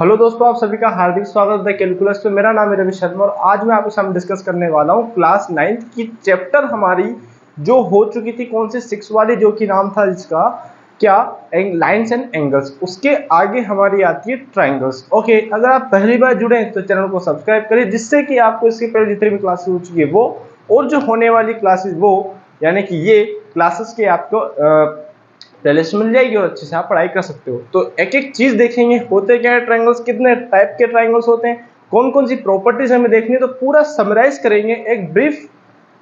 Hello दोस्तों, आप सभी का हार्दिक स्वागत है कैलकुलस पे। मेरा नाम है रवि शर्मा और आज मैं आपके सामने डिस्कस करने वाला हूँ क्लास 9th की चैप्टर हमारी जो हो चुकी थी, कौन सी 6 वाली, जो कि नाम था जिसका क्या, लाइन्स एंड एंगल्स। उसके आगे हमारी आती है ट्राइंगल्स। ओके, अगर आप पहली बार जुड़े हैं तो चैनल को सब्सक्राइब करिए, जिससे कि आपको इसके पहले जितनी भी क्लासेस हो चुकी है वो और जो होने वाली क्लासेस वो, यानी कि ये क्लासेस के आपको प्लेलिस्ट मिल जाएगी और अच्छे से आप पढ़ाई कर सकते हो। तो एक एक चीज देखेंगे, होते क्या है ट्रायंगल्स, कितने टाइप के ट्रायंगल्स होते हैं, कौन कौन सी प्रॉपर्टीज हमें देखनी है, तो पूरा समराइज करेंगे। एक ब्रीफ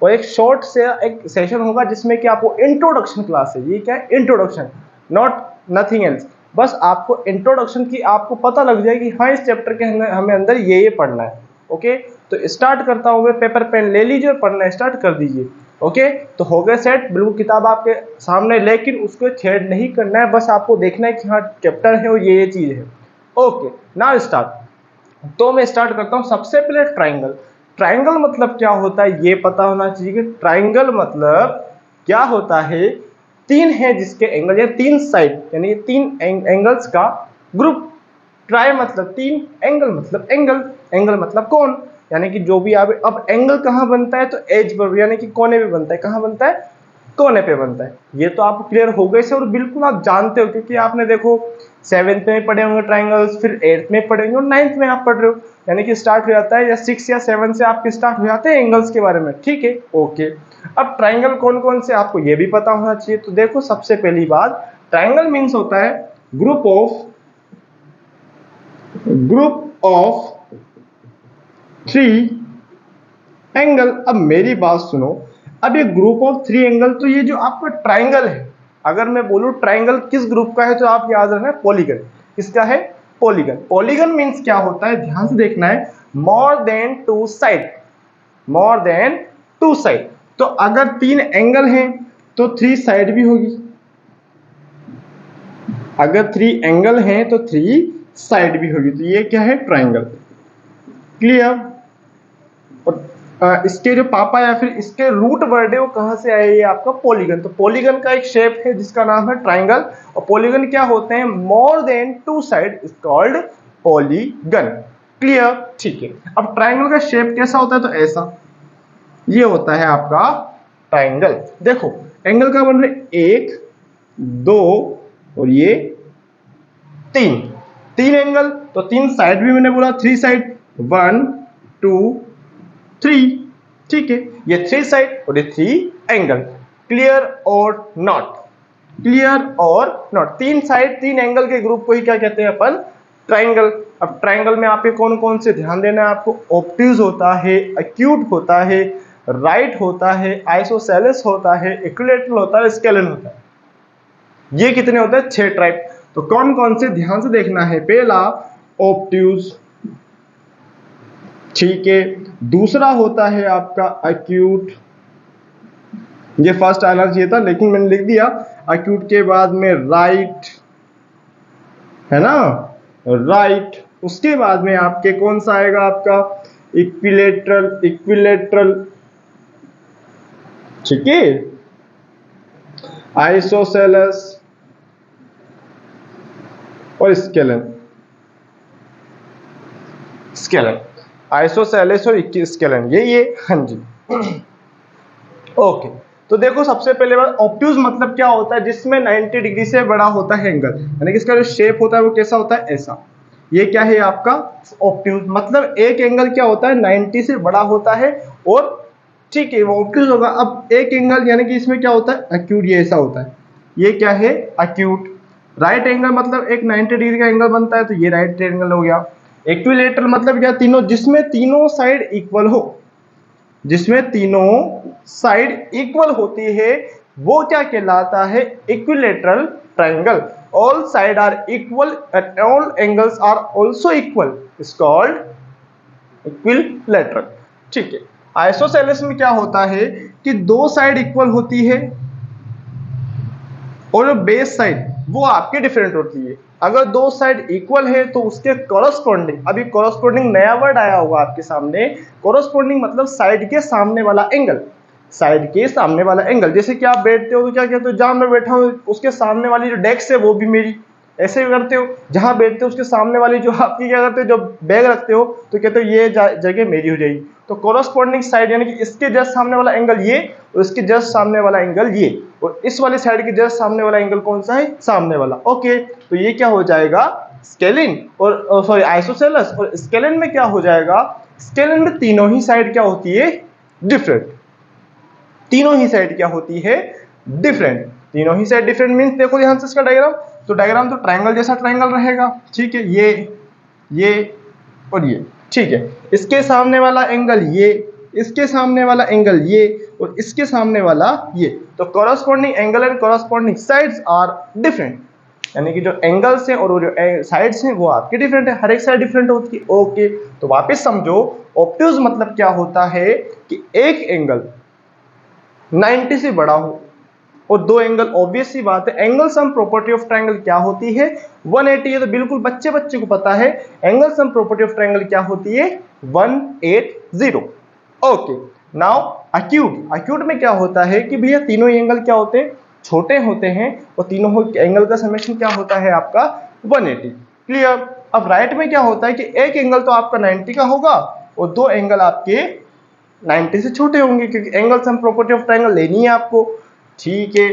और एक शॉर्ट से एक सेशन होगा जिसमें कि आपको इंट्रोडक्शन क्लास है। ये क्या है? Introduction, not nothing else. बस आपको इंट्रोडक्शन की आपको पता लग जाएगी, हाँ इस चैप्टर के हमें अंदर ये पढ़ना है। ओके, तो स्टार्ट करता हूँ मैं। पेपर पेन ले लीजिए और पढ़ना स्टार्ट कर दीजिए। ओके, तो हो गए सेट, बिल्कुल किताब आपके सामने, लेकिन उसको छेड़ नहीं करना है, बस आपको देखना है कि हाँ चैप्टर है और ये चीज है। Okay, now start. तो मैं स्टार्ट करता हूँ। सबसे पहले ट्राइंगल। ट्राइंगल मतलब क्या होता है ये पता होना चाहिए कि ट्राइंगल मतलब क्या होता है। तीन है जिसके एंगल या तीन साइड, यानी तीन एंगल्स का ग्रुप। ट्राई मतलब तीन, एंगल मतलब एंगल, एंगल मतलब कोण, यानी कि जो भी आप, अब एंगल कहाँ बनता है तो एज पर, यानी कि कोने पे बनता है। कहाँ बनता है? कोने पे बनता है। ये तो आपको क्लियर हो गए से और बिल्कुल आप जानते हो, क्योंकि आपने देखो 7th में पढ़े होंगे ट्राइंगल्स, फिर 8th में पढ़े होंगे और 9th में आप पढ़ रहे हो, यानी कि स्टार्ट हो जाता है या 6 या 7 से आपके स्टार्ट हो जाते हैं एंगल्स के बारे में। ठीक है, ओके। अब ट्राइंगल कौन कौन से आपको ये भी पता होना चाहिए। तो देखो, सबसे पहली बात, ट्राइंगल मीन्स होता है ग्रुप ऑफ 3 एंगल। अब मेरी बात सुनो, अब ये ग्रुप ऑफ 3 एंगल, तो ये जो आपका ट्राइंगल है, अगर मैं बोलूं ट्राइंगल किस ग्रुप का है तो आप याद रखना पॉलीगन। किसका है? पॉलीगन। पॉलीगन मींस क्या होता है, ध्यान से देखना है, more than 2 side. More than 2 side, तो अगर 3 एंगल हैं तो 3 साइड भी होगी। अगर 3 एंगल हैं तो 3 साइड भी होगी। तो ये क्या है? ट्राइंगल। क्लियर? इसके जो पापा या फिर इसके रूट वर्ड है वो कहां से आए? ये आपका पॉलीगन। तो पॉलीगन का एक शेप है जिसका नाम है ट्राइंगल। और पॉलीगन क्या होते हैं? More than 2 side is called polygon. Clear? ठीक है। अब ट्राइंगल का शेप कैसा होता है? तो ऐसा, ये होता है आपका ट्राइंगल। देखो एंगल का बन रहे 1 2 और ये 3। 3 एंगल तो 3 साइड भी मैंने बोला, 3 साइड, 1 2 3। ठीक है, ये 3 साइड और ये 3 एंगल। क्लियर और नॉट? क्लियर और नॉट? 3 साइड 3 एंगल के ग्रुप को ही क्या कहते हैं अपन? ट्राइंगल। अब ट्राइंगल में आपके कौन कौन से ध्यान देना है आपको? ऑब्ट्यूज होता है, एक्यूट होता है, राइट होता है, आइसोसेलेस होता है, इक्विलैटरल होता है, स्केलन होता है। ये कितने होते हैं? 6 टाइप। तो कौन कौन से ध्यान से देखना है? पहला ऑब्ट्यूज, ठीक है। दूसरा होता है आपका एक्यूट, ये फर्स्ट आना चाहिए था लेकिन मैंने लिख दिया। एक्यूट के बाद में राइट, है ना, राइट। उसके बाद में आपके कौन सा आएगा? आपका इक्विलेटरल, इक्विलेटरल, ठीक है, आइसोसेलेस और स्केलन। स्केलन, आइसोसेलेस और स्केलन, ये हाँ जी। ओके, तो देखो सबसे पहले बात, ऑब्ट्यूज मतलब क्या होता है? जिसमें 90 डिग्री से बड़ा होता है एंगल, यानी कि इसका जो शेप होता है वो कैसा होता है? ऐसा। ये क्या है आपका? ऑब्ट्यूज। मतलब एक एंगल क्या होता है? 90 से बड़ा होता है और ठीक है वो ऑब्ट्यूज होगा। अब एक एंगल यानी कि इसमें क्या होता है? एक्यूट, ये ऐसा होता है। ये क्या है? एक्यूट। राइट एंगल मतलब एक 90 डिग्री का एंगल बनता है तो ये राइट एंगल हो गया। इक्विलेटरल मतलब क्या? तीनों, जिसमें तीनों साइड इक्वल हो, जिसमें तीनों साइड इक्वल होती है वो क्या कहलाता है? Equilateral triangle. All side are equal and all angles are also equal is called equilateral. ठीक है। आइसोसेलेस में क्या होता है कि दो साइड इक्वल होती है और बेस साइड वो आपकी डिफरेंट होती है। अगर दो साइड इक्वल है तो उसके कॉरस्पॉन्डिंग, अभी कॉरस्पॉन्डिंग नया वर्ड आया होगा आपके सामने। कॉरस्पॉन्डिंग मतलब साइड के सामने वाला एंगल। साइड के सामने वाला एंगल, जैसे कि आप बैठते हो तो क्या कहते हो? जहां मैं बैठा हूं उसके सामने वाली जो डेस्क है वो भी मेरी, ऐसे भी करते हो, जहां बैठते हो उसके सामने वाली जो आपकी क्या करते हो, जो बैग रखते हो तो कहते हो ये जगह मेरी हो जाएगी। तो कोरस्पॉन्डिंग साइड यानी कि इसके जस्ट सामने वाला एंगल ये, और इसके जस्ट सामने वाला एंगल ये, और इस वाले साइड के जस्ट सामने वाला एंगल कौन सा है, सामने वाला। ओके, तो ये क्या हो जाएगा, स्केलिन और सॉरी आइसोसेलेस। और स्केलिन में क्या हो जाएगा, स्केलिन में तीनों ही साइड क्या होती है, डिफरेंट। तीनों ही साइड क्या होती है, डिफरेंट। तीनों ही साइड डिफरेंट मींस देखो ध्यान से इसका डायग्राम, तो डायग्राम तो ट्रायंगल जैसा ट्रायंगल रहेगा, ठीक है, ये और ये, ठीक है। इसके सामने वाला एंगल ये, इसके सामने वाला एंगल ये, और इसके सामने वाला ये। तो corresponding angle and corresponding sides are different, यानी कि जो एंगल्स हैं और जो साइड्स हैं वो आपके डिफरेंट है, हर एक साइड डिफरेंट होती है। ओके, तो वापस समझो, ऑब्ट्यूज मतलब क्या होता है कि एक एंगल 90 से बड़ा हो और दो एंगल, ऑब्वियस सी बात है, angle sum property of triangle क्या होती है, 180 है, तो बिल्कुल बच्चे बच्चे को पता है angle sum property of triangle क्या होती है, 180। ओके, नाउ अक्यूट, अक्यूट में क्या होता है कि भैया तीनों एंगल क्या होते हैं, छोटे होते हैं, और तीनों एंगल का समेशन क्या होता है आपका 180। क्लियर। अब राइट में क्या होता है कि एक एंगल तो आपका 90 का होगा और दो एंगल आपके 90 से छोटे होंगे, क्योंकि angle sum property of triangle लेनी है आपको, ठीक है।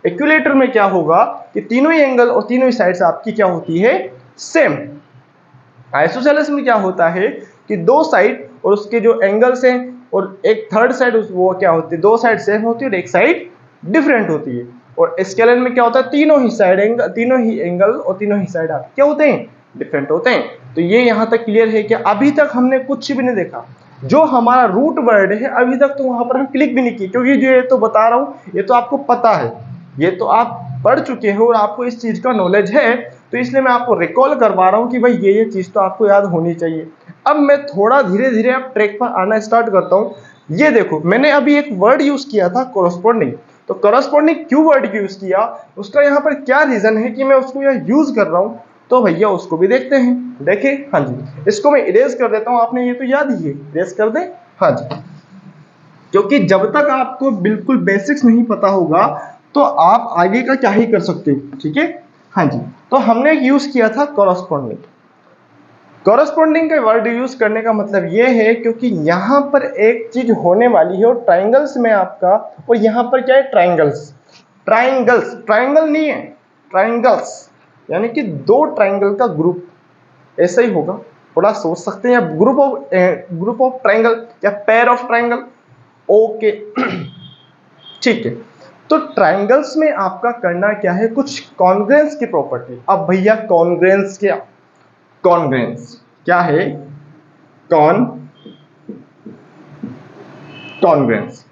इक्विलेटर में क्या होगा कि तीनों ही एंगल और तीनों ही साइड्स आपकी क्या होती है, सेम। आइसोसेलेस में क्या होता है कि दो साइड और उसके जो एंगल्स हैं और एक थर्ड साइड वो क्या होती है, दो साइड सेम होती है और एक साइड डिफरेंट होती है। और स्केलर में क्या होता है, तीनों ही साइड एंगल, तीनों ही एंगल और तीनों ही साइड आपके क्या होते हैं, डिफरेंट होते हैं। तो ये यहां तक क्लियर है कि अभी तक हमने कुछ भी नहीं देखा, जो हमारा रूट वर्ड है अभी तक तो वहां पर हम क्लिक भी नहीं किए, क्योंकि जो ये तो बता रहा हूं ये तो आपको पता है, ये तो आप पढ़ चुके हो और आपको इस चीज का नॉलेज है, तो इसलिए मैं आपको रिकॉल करवा रहा हूं कि भाई ये चीज तो आपको याद होनी चाहिए। अब मैं थोड़ा धीरे धीरे अब ट्रैक पर आना स्टार्ट करता हूं। ये देखो मैंने अभी एक वर्ड यूज किया था कोरस्पॉन्डिंग, तो कोरस्पॉन्डिंग क्यों वर्ड यूज किया, उसका यहाँ पर क्या रीजन है कि मैं उसको यहाँ यूज कर रहा हूँ, तो भैया उसको भी देखते हैं। देखे, हाँ जी, इसको मैं इरेज कर देता हूँ, आपने ये तो याद ही है, इरेज कर दे, हाँ जी। क्योंकि जब तक आपको बिल्कुल बेसिक्स नहीं पता होगा तो आप आगे का क्या ही कर सकते हो, ठीक है, हाँ जी। तो हमने यूज किया था कॉरस्पॉन्डिंग। कॉरस्पॉन्डिंग का वर्ड यूज करने का मतलब ये है क्योंकि यहां पर एक चीज होने वाली है और ट्राइंगल्स में आपका, और यहां पर क्या है, ट्राइंगल्स, ट्राइंगल्स, ट्राइंगल नहीं है, ट्राइंगल्स, यानी कि दो ट्राइंगल का ग्रुप, ऐसा ही होगा, थोड़ा सोच सकते हैं, ग्रुप ऑफ ट्राइंगल या पेयर ऑफ ट्राइंगल। ओके ठीक है। तो ट्राइंगल्स में आपका करना क्या है, कुछ कॉन्ग्रेंस की प्रॉपर्टी। अब भैया कॉन्ग्रेंस क्या, कॉन्ग्रेंस क्या है, कॉन्ग्रेंस, CONGRENCE,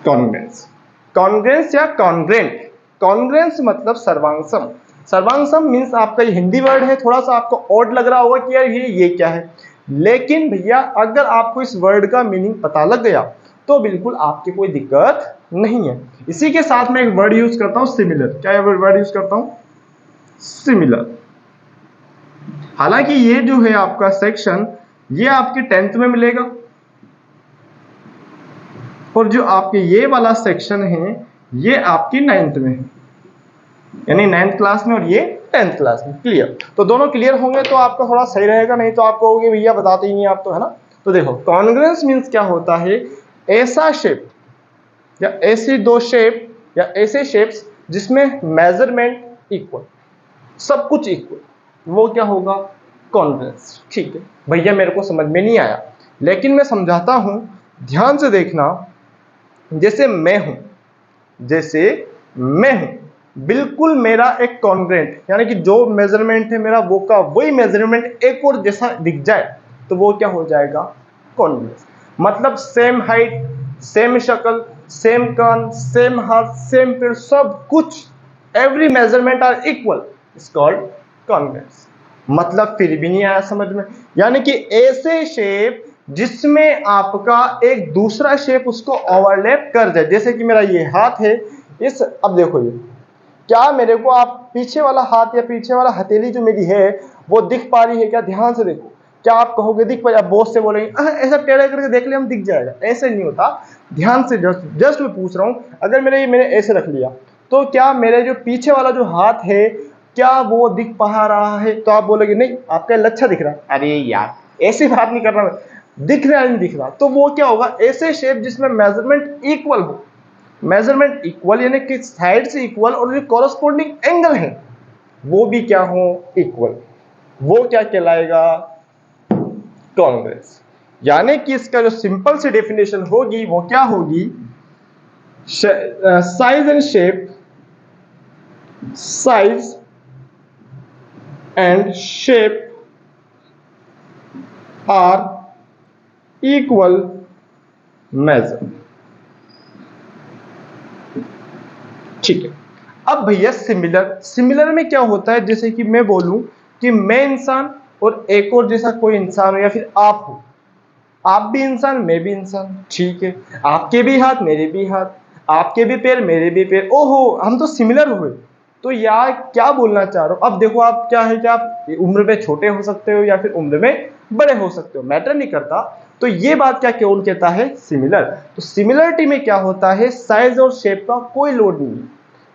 कॉन्ग्रेंस, कॉन्ग्रेंस या कॉन्ग्रेंट। कॉन्ग्रेंस मतलब सर्वांगसम, सर्वांगसम मींस आपका ये हिंदी वर्ड है, थोड़ा सा आपको ऑड लग रहा होगा कि यार ये क्या है, लेकिन भैया अगर आपको इस वर्ड का मीनिंग पता लग गया तो बिल्कुल आपकी कोई दिक्कत नहीं है। इसी के साथ में एक वर्ड यूज करता हूं, सिमिलर। क्या वर्ड यूज करता हूं, सिमिलर। हालांकि ये जो है आपका सेक्शन ये आपके 10th में मिलेगा, और जो आपके ये वाला सेक्शन है ये आपकी 9th में है, यानी 9th क्लास में और ये 10th क्लास में। क्लियर, तो दोनों क्लियर होंगे तो आपका थोड़ा सही रहेगा, नहीं तो आप कहोगे भैया बताते ही नहीं आप तो, है ना। तो देखो कॉन्ग्रेंस मींस क्या होता है, ऐसा शेप या ऐसी दो शेप या ऐसे शेप्स जिसमें मेजरमेंट इक्वल, सब कुछ इक्वल, वो क्या होगा, कॉन्ग्रेंस। ठीक है भैया, मेरे को समझ में नहीं आया लेकिन मैं समझाता हूं, ध्यान से देखना। जैसे मैं हूं, जैसे मैं हूं, बिल्कुल मेरा एक कॉन्ग्रेंट, यानी कि जो मेजरमेंट है मेरा वो का वही मेजरमेंट एक और जैसा दिख जाए तो वो क्या हो जाएगा, कॉन्ग्रेंस। मतलब सेम हाइट, सेम शक्ल, सेम कान, सेम हाथ, सेम पेड़, सब कुछ, every measurement are equal, is called congruence. मतलब फिर भी नहीं आया समझ में, यानी कि ऐसे शेप जिसमें आपका एक दूसरा शेप उसको ओवरलैप कर जाए। जैसे कि मेरा ये हाथ है, इस, अब देखो ये क्या मेरे को, आप पीछे वाला हाथ या पीछे वाला हथेली जो मेरी है वो दिख पा रही है क्या, ध्यान से देखो। क्या आप कहोगे दिख पाया, बोझ से बोलेंगे ऐसा टेढ़ा करके देख लिया हम दिख जाएगा, ऐसे नहीं होता। ध्यान से जस्ट मैं पूछ रहा हूं, अगर मैंने ऐसे रख लिया तो क्या मेरे जो पीछे वाला जो हाथ है क्या वो दिख पा रहा है? तो आप बोलोगे नहीं, आपका लच्छा दिख रहा है। अरे यार, ऐसी बात नहीं कर रहा मैं, दिख रहा है नहीं दिख रहा। तो वो क्या होगा, ऐसे शेप जिसमें मेजरमेंट इक्वल हो। मेजरमेंट इक्वल यानी कि साइड से इक्वल, और जो कॉरस्पॉन्डिंग एंगल है वो भी क्या हो, इक्वल। वो क्या कहलाएगा, कॉन्ग्रुएंस। यानी कि इसका जो सिंपल सी डेफिनेशन होगी वो क्या होगी, size and shape, size and shape are equal measure. ठीक है। अब भैया सिमिलर, सिमिलर में क्या होता है, जैसे कि मैं बोलूं कि मैं इंसान और एक और जैसा कोई इंसान हो, या फिर आप हो, आप भी इंसान मैं भी इंसान, ठीक है, आपके भी हाथ मेरे भी हाथ, आपके भी पैर मेरे भी पैर, ओहो हम तो सिमिलर हुए। तो यार क्या बोलना चाह रहे हो, अब देखो आप क्या है कि आप उम्र में छोटे हो सकते हो या फिर उम्र में बड़े हो सकते हो, मैटर नहीं करता। तो ये बात क्या कौन कहता है, सिमिलर। तो सिमिलरिटी में क्या होता है, साइज और शेप का कोई लोड नहीं है,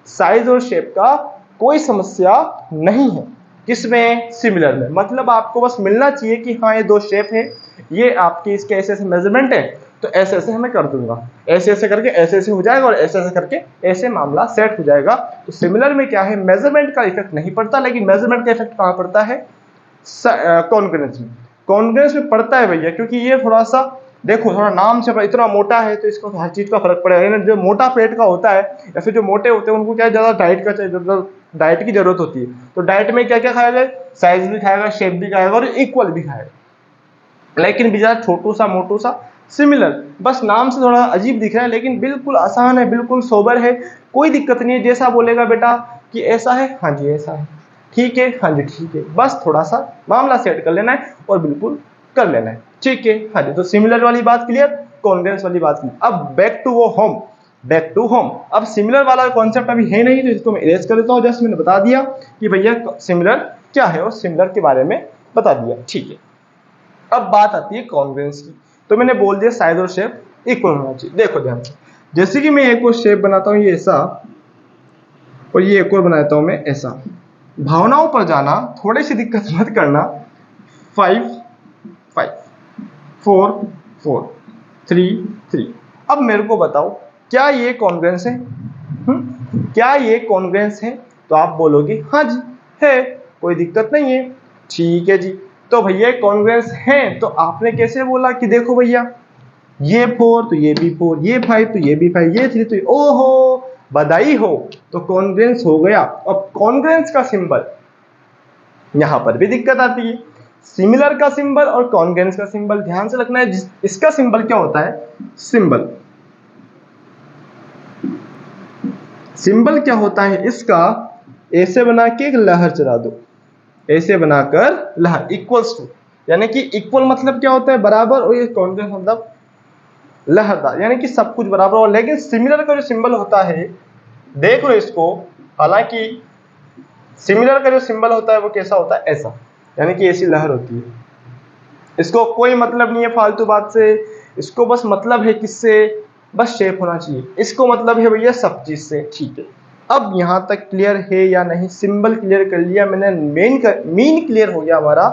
साइज और शेप का कोई समस्या नहीं है। किसमें, सिमिलर में। मतलब आपको बस मिलना चाहिए कि हाँ ये दो शेप है, ये आपकी इसके ऐसे ऐसे मेजरमेंट है, तो ऐसे ऐसे हमें कर दूंगा, ऐसे ऐसे करके ऐसे ऐसे हो जाएगा, और ऐसे ऐसे करके ऐसे मामला सेट हो जाएगा। तो सिमिलर में क्या है, मेजरमेंट का इफेक्ट नहीं पड़ता, लेकिन मेजरमेंट का इफेक्ट कहाँ पड़ता है, कॉन्ग्रुएंस में। कॉन्ग्रुएंस में पड़ता है भैया, क्योंकि ये थोड़ा सा देखो, थोड़ा नाम से इतना मोटा है तो इसको हर चीज का फर्क पड़ेगा। जो मोटा पेट का होता है या फिर जो मोटे होते हैं उनको क्या ज्यादा डाइट का डाइट की जरूरत होती है। तो डाइट में क्या क्या खाएगा, साइज भी खाएगा, शेप भी खाएगा और इक्वल भी खाएगा। लेकिन बेचारा छोटू सा मोटू सा सिमिलर, बस नाम से थोड़ा अजीब दिख रहा है, लेकिन बिल्कुल आसान है, बिल्कुल सोबर है, कोई दिक्कत नहीं है। जैसा बोलेगा बेटा कि ऐसा है, हाँ जी ऐसा है, ठीक है, हाँ जी ठीक है, बस थोड़ा सा मामला सेट कर लेना है और बिल्कुल कर लेना है, ठीक है, हाँ जी। तो सिमिलर वाली बात क्लियर, कॉन्ग्रुएंस वाली बात क्लियर। अब बैक टू वो होम, बैक टू होम। अब सिमिलर वाला कॉन्सेप्ट अभी है नहीं, तो इसको मैं इरेज कर देता हूँ। जस्ट मैंने बता दिया कि भैया सिमिलर क्या है और सिमिलर के बारे में बता दिया, ठीक है। अब बात आती है कॉन्ग्रुएंस की। तो मैंने बोल दिया साइज और शेप इक्वल होना चाहिए। देखो ध्यान से, जैसे कि मैं एक और शेप बनाता हूँ ये ऐसा, और ये एक और बनाता हूँ मैं ऐसा। भावनाओं पर जाना, थोड़ी सी दिक्कत मत करना। 5 5 4 4 3 3। अब मेरे को बताओ क्या ये कॉन्ग्रुएंस है, क्या ये कॉन्ग्रुएंस है? तो आप बोलोगे हाँ जी है, कोई दिक्कत नहीं है, ठीक है जी। तो भैया कॉन्ग्रुएंस है, तो आपने कैसे बोला कि देखो भैया ये 4 तो ये भी 4, ये 5 तो ये भी 5, ये 3 तो ये, ओहो बधाई हो, तो कॉन्ग्रुएंस हो गया। अब कॉन्ग्रुएंस का सिंबल, यहां पर भी दिक्कत आती है। सिमिलर का सिंबल और कॉन्ग्रुएंस का सिंबल ध्यान से रखना है। इसका सिंबल क्या होता है, सिंबल, सिंबल क्या होता है इसका, ऐसे बना के एक लहर चला दो, ऐसे बनाकर लहर, इक्वल्स टू, यानी कि इक्वल मतलब क्या होता है, बराबर, और ये कॉन्ग्रुएंस मतलब लहरदार, यानी कि सब कुछ बराबर हो। लेकिन सिमिलर का जो सिंबल होता है, देख लो इसको, हालांकि सिमिलर का जो सिंबल होता है वो कैसा होता है, ऐसा, यानी कि ऐसी लहर होती है। इसको कोई मतलब नहीं है फालतू बात से, इसको बस मतलब है किससे, बस शेप होना चाहिए। इसको मतलब है भैया सब चीज से, ठीक है। अब यहां तक क्लियर है या नहीं, सिंबल क्लियर कर लिया मैंने, मीन क्लियर हो गया हमारा।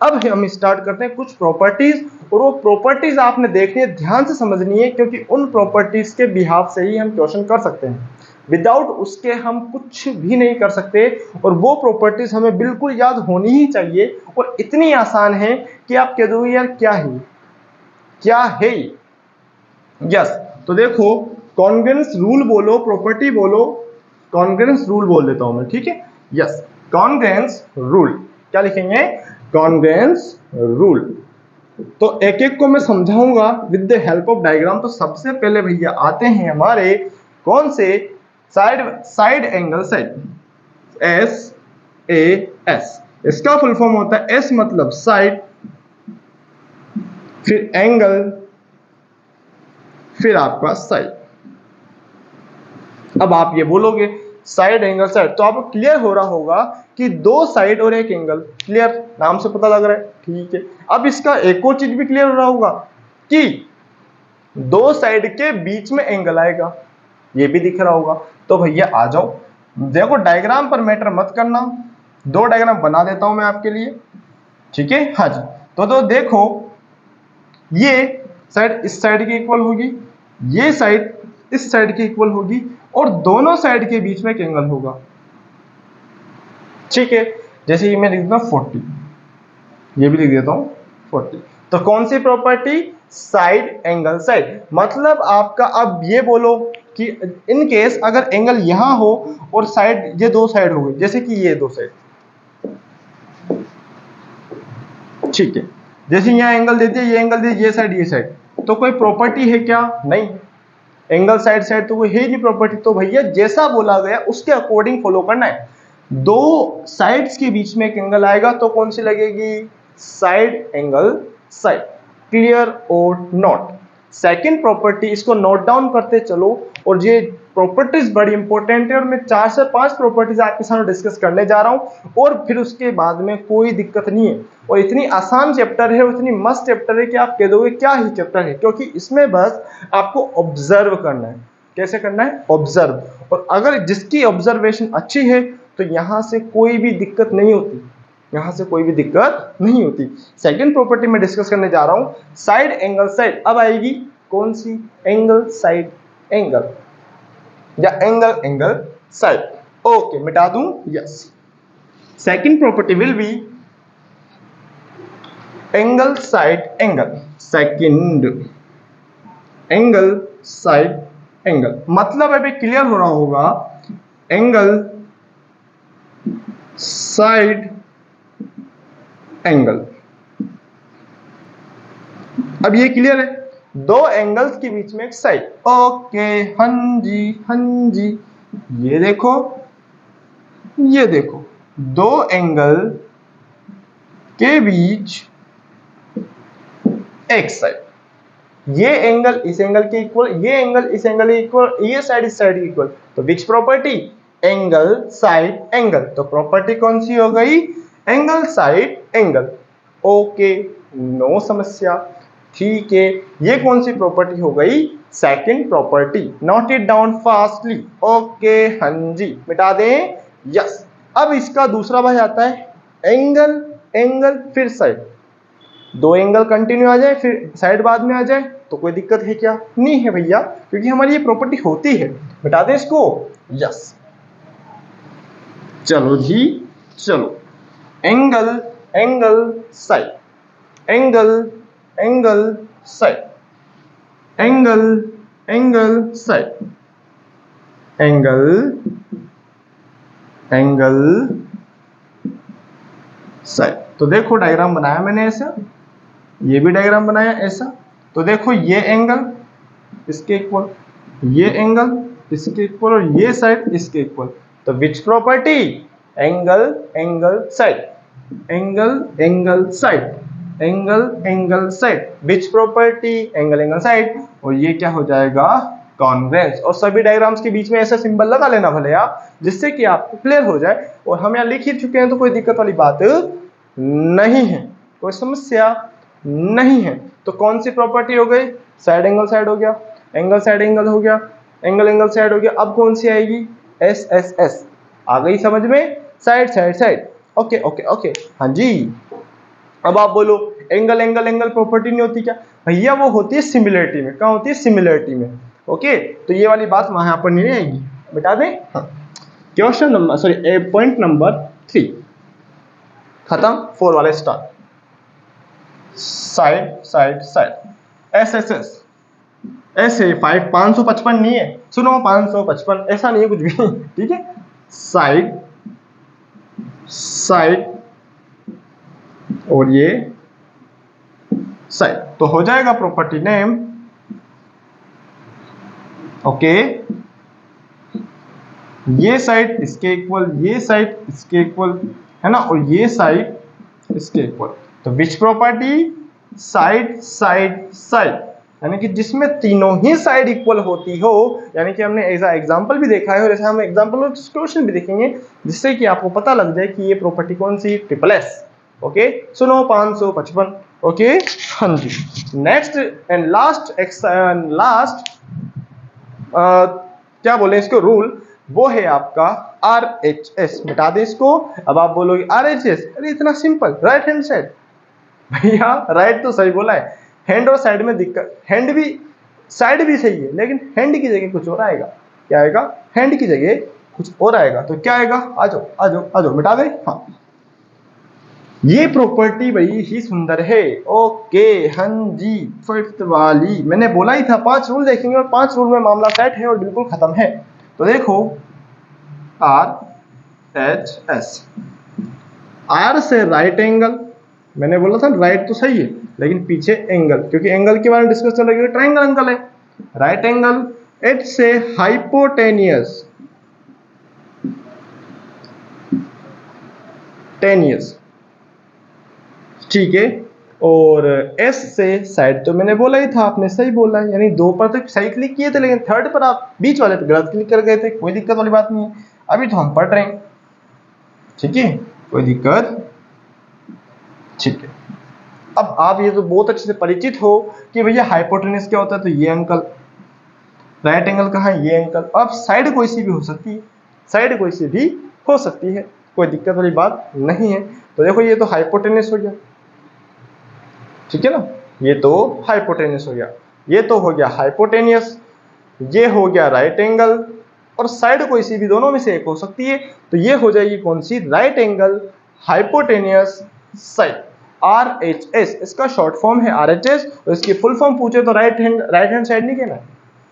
अब हम स्टार्ट करते हैं कुछ प्रॉपर्टीज, और वो प्रॉपर्टीज आपने देखनी है, ध्यान से समझनी है, क्योंकि उन प्रॉपर्टीज के बिहाफ से ही हम क्वेश्चन कर सकते हैं, विदाउट उसके हम कुछ भी नहीं कर सकते। और वो प्रॉपर्टीज हमें बिल्कुल याद होनी ही चाहिए, और इतनी आसान है कि आप कह दोगे यार क्या है, क्या है। यस, तो देखो कॉन्ग्रुएंस रूल बोलो, प्रॉपर्टी बोलो, कॉन्ग्रुएंस रूल बोल देता हूं मैं, ठीक है। यस, कॉन्ग्रुएंस रूल, क्या लिखेंगे, कॉन्ग्रुएंस रूल। तो एक एक को मैं समझाऊंगा with the help of diagram. तो सबसे पहले भैया आते हैं हमारे कौन से, side angle side, S A S, इसका फुल फॉर्म होता है एस मतलब साइड, फिर एंगल, फिर आपका साइड। अब आप ये बोलोगे साइड एंगल साइड, तो आपको क्लियर हो रहा होगा कि दो साइड और एक एंगल, क्लियर, नाम से पता लग रहा है, ठीक है। अब इसका एक और चीज भी क्लियर हो रहा होगा कि दो साइड के बीच में एंगल आएगा, ये भी दिख रहा होगा। तो भैया आ जाओ, देखो डायग्राम पर मैटर मत करना, 2 डायग्राम बना देता हूं मैं आपके लिए, ठीक है। हाँ जी, तो देखो ये साइड इस साइड की इक्वल होगी, ये साइड इस साइड की इक्वल होगी, और दोनों साइड के बीच में एक एंगल होगा, ठीक है। जैसे कि मैं लिख देता हूं 40, ये भी लिख देता हूं 40। तो कौन सी प्रॉपर्टी? Side angle side. मतलब आपका, अब ये बोलो कि इन केस अगर एंगल यहां हो और साइड, ये 2 साइड हो गई, जैसे कि ये 2 साइड, ठीक है। जैसे यहाँ एंगल दे दिया, ये एंगल दे, ये साइड, तो कोई प्रॉपर्टी है क्या? नहीं। एंगल साइड साइड तो कोई है नहीं प्रॉपर्टी। तो भैया जैसा बोला गया उसके अकॉर्डिंग फॉलो करना है। 2 साइड्स के बीच में एक एंगल आएगा तो कौन सी लगेगी? Side angle side. क्लियर और नॉट? सेकंड प्रॉपर्टी, इसको नोट डाउन करते चलो, और ये प्रॉपर्टीज बड़ी इंपॉर्टेंट है, और मैं 4 से 5 प्रॉपर्टीज आपके साथ डिस्कस करने जा रहा हूं, और फिर उसके बाद में कोई दिक्कत नहीं है। और इतनी आसान चैप्टर है, इतनी मस्त चैप्टर है कि आप कह दोगे क्या ही चैप्टर है, क्योंकि इसमें बस आपको ऑब्जर्व करना है। कैसे करना है? ऑब्जर्व। और अगर जिसकी ऑब्जर्वेशन अच्छी है तो यहां से कोई भी दिक्कत नहीं होती, यहां से कोई भी दिक्कत नहीं होती। सेकंड प्रॉपर्टी में डिस्कस करने जा रहा हूं, साइड एंगल साइड। अब आएगी कौन सी? एंगल साइड एंगल, या एंगल एंगल साइड। ओके, मिटा दूं? Yes. Second property will be angle side angle. Second angle side angle, मतलब अभी क्लियर हो रहा होगा, एंगल साइड एंगल। अब ये क्लियर है, 2 एंगल्स के बीच में एक साइड। ओके, हाँ जी हाँ जी। ये देखो, ये देखो, 2 एंगल के बीच एक साइड। ये एंगल इस एंगल के इक्वल, ये एंगल इस एंगल के इक्वल, ये साइड इस साइड के इक्वल। तो which property? Angle side angle. तो प्रॉपर्टी कौन सी हो गई? Angle side angle. Okay, no समस्या, ठीक है। ये कौन सी प्रॉपर्टी हो गई? Second property. Note it down fastly. Okay, हाँ जी, मिटा दें? यस। अब इसका दूसरा भाग आता है एंगल एंगल फिर साइड। 2 एंगल कंटिन्यू आ जाए फिर साइड बाद में आ जाए तो कोई दिक्कत है क्या? नहीं है भैया, क्योंकि हमारी ये प्रॉपर्टी होती है। बता दें इसको? यस। चलो जी, चलो, angle angle side, angle angle side, angle angle side, angle angle side. तो देखो डायग्राम बनाया मैंने ऐसा, ये भी डायग्राम बनाया ऐसा। तो देखो ये एंगल इसके इक्वल, ये एंगल इसके इक्वल, और ये साइड इसके इक्वल। तो which property? Angle angle side, angle angle side, angle angle side. Which property? Angle angle side. और ये क्या हो जाएगा? कॉन्वेक्स। और सभी डायग्राम्स के बीच में ऐसा सिंबल लगा लेना भले आप, जिससे कि आपको क्लियर हो जाए। और हम यहाँ लिख ही चुके हैं तो कोई दिक्कत वाली बात नहीं है, कोई समस्या नहीं है। तो कौन सी प्रॉपर्टी हो गई? साइड एंगल साइड हो गया, एंगल साइड एंगल हो गया, एंगल एंगल साइड हो गया। अब कौन सी आएगी? S S S. आ गई समझ में? Side side side. Okay okay okay, हाँ जी। अब आप बोलो एंगल एंगल एंगल प्रॉपर्टी नहीं होती क्या? भैया वो होती है सिमिलरिटी में। कहाँ होती है? सिमिलरिटी में। ओके, तो ये वाली बात वहां पर नहीं आएगी, बता दें? हाँ। Question number, sorry, point number 3 खत्म। 4 वाले start. Side side side, S S S. ऐसे 555 नहीं है, सुनो, 555 ऐसा नहीं है कुछ भी ठीक है। साइड साइड और ये साइड, तो हो जाएगा प्रॉपर्टी नेम। ओके, ये साइड इसके इक्वल, ये साइड इसके इक्वल है ना, और ये साइड इसके इक्वल। तो which property? Side side side, यानी कि जिसमें तीनों ही साइड इक्वल होती हो। यानी कि हमने ऐसा एग्जांपल भी देखा है, और ऐसा हम एग्जांपल और क्वेश्चन भी देखेंगे, जिससे कि आपको पता लग जाए कि ये प्रॉपर्टी कौन सी? Triple S. ओके, सुनो, 555। ओके, हाँ जी। नेक्स्ट एंड लास्ट क्या बोले इसको? रूल। वो है आपका RHS। मिटा दे इसको। अब आप बोलोगे RHS, अरे इतना सिंपल, राइट हैंड साइड। भैया राइट तो सही बोला है, हैंड और साइड में दिक्कत, हैंड भी साइड भी सही है, लेकिन हैंड की जगह कुछ और आएगा। क्या आएगा? हैंड की जगह कुछ और आएगा। तो क्या आएगा? आ जाओ आ जाओ आ जाओ, मिटा दे। हाँ, ये प्रॉपर्टी बड़ी ही सुंदर है। ओके, हाँ जी, फिफ्थ वाली मैंने बोला ही था 5 रूल देखेंगे और 5 रूल में मामला सेट है और बिल्कुल खत्म है। तो देखो, RHS, R से राइट एंगल, मैंने बोला था राइट तो सही है, लेकिन पीछे एंगल, क्योंकि एंगल के बारे में डिस्कस चल रही है, ट्राइंगल एंगल है, राइट एंगल। H से हाइपोटेनियस, टेनियस, ठीक है। और S से साइड, तो मैंने बोला ही था, आपने सही बोला है, यानी 2 पर तक सही क्लिक किए थे, लेकिन 3rd पर आप बीच वाले पर गलत क्लिक कर गए थे। कोई दिक्कत वाली बात नहीं है, अभी तो हम पढ़ रहे हैं, ठीक है, कोई दिक्कत, ठीक है। अब आप ये तो बहुत अच्छे से परिचित हो कि भैया हाइपोटेनस क्या होता है, तो ये अंकल, राइट एंगल कहाँ है, ये अंकल। अब साइड कोई सी भी हो सकती है, साइड कोई सी भी हो सकती है, कोई दिक्कत वाली बात नहीं है। तो देखो, ये तो हाइपोटेनस हो गया, ठीक है ना, ये तो हाइपोटेनस हो गया, ये तो हो गया हाइपोटेनियस, ये हो गया राइट एंगल, और साइड कोई सी भी दोनों में से एक हो सकती है। तो ये हो जाएगी कौन सी? Right angle hypotenuse side, RHS। इसका शॉर्ट फॉर्म है RHS, और इसकी फुल फॉर्म पूछे तो राइट हैंड साइड नहीं कहना।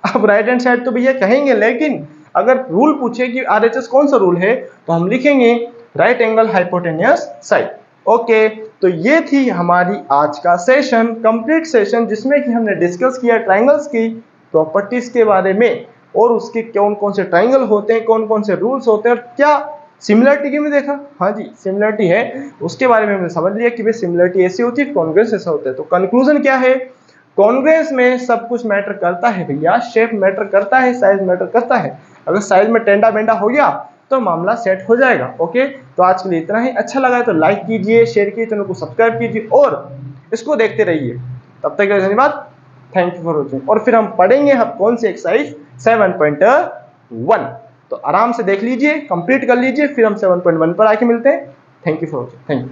अब राइट हैंड साइड तो भैया कहेंगे, लेकिन अगर रूल पूछे कि RHS कौन सा रूल है, तो हम लिखेंगे right angle hypotenuse side. Okay, तो ये थी हमारी आज का सेशन, कंप्लीट सेशन, जिसमें कि हमने डिस्कस किया ट्राइंगल्स की प्रॉपर्टीज के बारे में, और उसके कौन कौन से ट्राइंगल होते हैं, कौन कौन से रूल्स होते हैं, और क्या सिमिलरिटी की में देखा। हाँ जी, सिमिलरिटी है, उसके बारे में हमने समझ लिया कि भाई सिमिलरिटी ऐसी होती है, कॉन्ग्रेस ऐसा होता है। तो कंक्लूजन क्या है? कॉन्ग्रेस में सब कुछ मैटर करता है भैया, शेप मैटर करता है, साइज मैटर करता है। अगर साइज में टेंडा बेंडा हो गया तो मामला सेट हो जाएगा। ओके, तो आज के लिए इतना ही। अच्छा लगा है तो लाइक कीजिए, शेयर कीजिए, चैनल को सब्सक्राइब कीजिए और इसको देखते रहिए। तब तक के लिए धन्यवाद, थैंक यू फॉर वॉचिंग। और फिर हम पढ़ेंगे हम कौन सी एक्सरसाइज 7.1, तो आराम से देख लीजिए, कंप्लीट कर लीजिए, फिर हम 7.1 पर आके मिलते हैं। Thank you for watching, thank you.